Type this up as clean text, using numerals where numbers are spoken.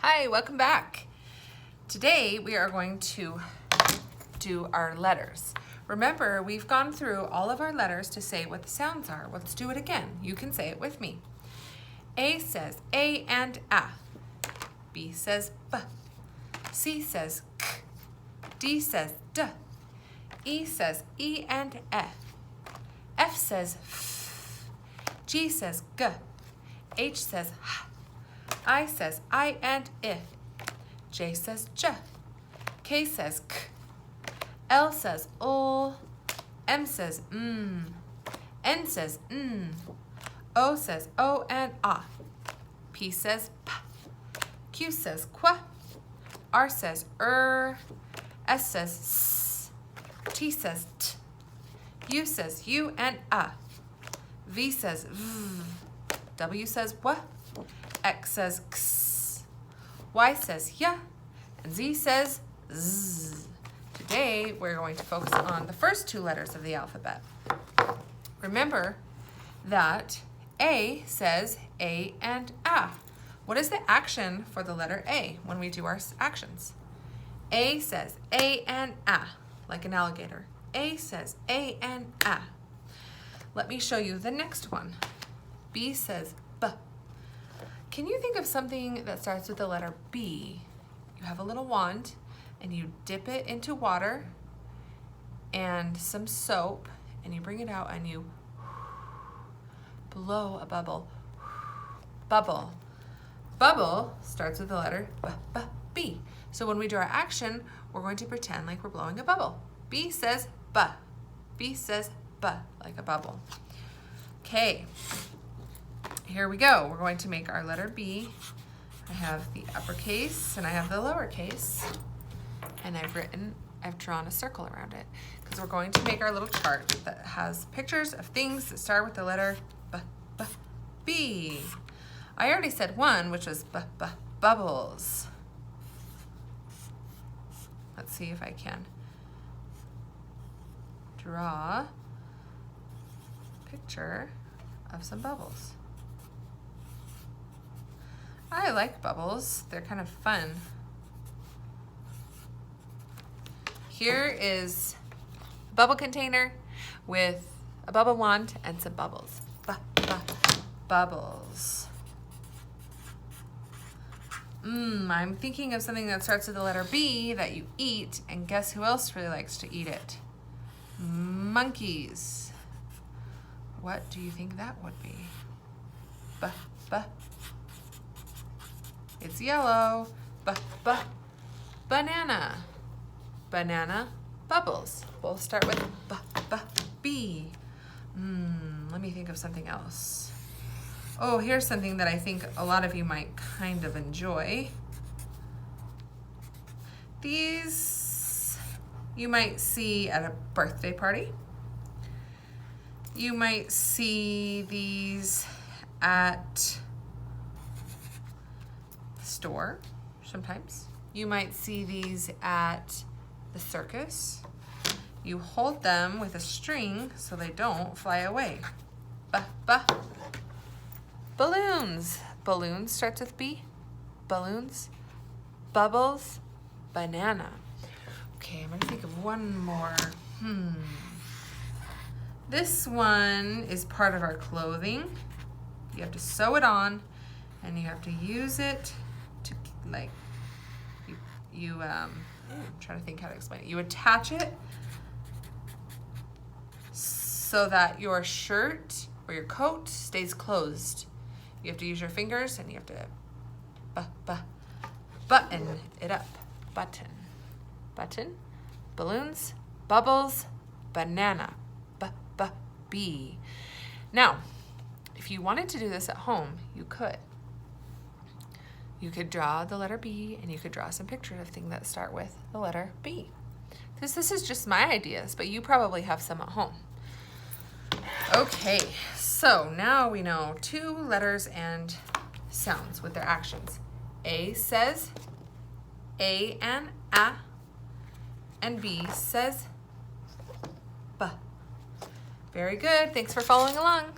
Hi, welcome back. Today we are going to do our letters. Remember, we've gone through all of our letters to say what the sounds are. Let's do it again. You can say it with me. A says A and A. B says B. C says K. D says D. E says E and F. F says F. G says G. H says H. I says I and I. J says J. K says K. L says L. M says N says N. O says O and A. P says P. Q says Qu. R says S says S. T says T. U says U and A. V says V. W says W. X says X. Y says Y. And Z says Z. Today, we're going to focus on the first two letters of the alphabet. Remember that A says A and A. What is the action for the letter A when we do our actions? A says A and A, like an alligator. A says A and A. Let me show you the next one. B says B. Can you think of something that starts with the letter B? You have a little wand and you dip it into water and some soap and you bring it out and you blow a bubble. Bubble. Bubble starts with the letter B. So when we do our action, we're going to pretend like we're blowing a bubble. B says B. B says B, like a bubble. Okay. Here we go. We're going to make our letter B. I have the uppercase and I have the lowercase. And I've drawn a circle around it because we're going to make our little chart that has pictures of things that start with the letter B. I already said one, which was bubbles. Let's see if I can draw a picture of some bubbles. I like bubbles. They're kind of fun. Here is a bubble container with a bubble wand and some bubbles. Bubbles. I'm thinking of something that starts with the letter B that you eat, and guess who else really likes to eat it? Monkeys. What do you think that would be? It's yellow. Banana. Banana bubbles. We'll start with B. Let me think of something else. Oh, here's something that I think a lot of you might kind of enjoy. These you might see at a birthday party. You might see these at the store sometimes. You might see these at the circus. You hold them with a string so they don't fly away. Balloons. Balloons starts with B. Balloons. Bubbles. Banana. Okay, I'm gonna think of one more. This one is part of our clothing. You have to sew it on and you have to use it to like, I'm trying to think how to explain it. You attach it so that your shirt or your coat stays closed. You have to use your fingers and you have to button it up. Button, balloons, bubbles, banana, B. Now, if you wanted to do this at home, you could. You could draw the letter B and you could draw some pictures of things that start with the letter B. This is just my ideas, but you probably have some at home. Okay, so now we know two letters and sounds with their actions. A says A and A, and B says B. Very good. Thanks for following along.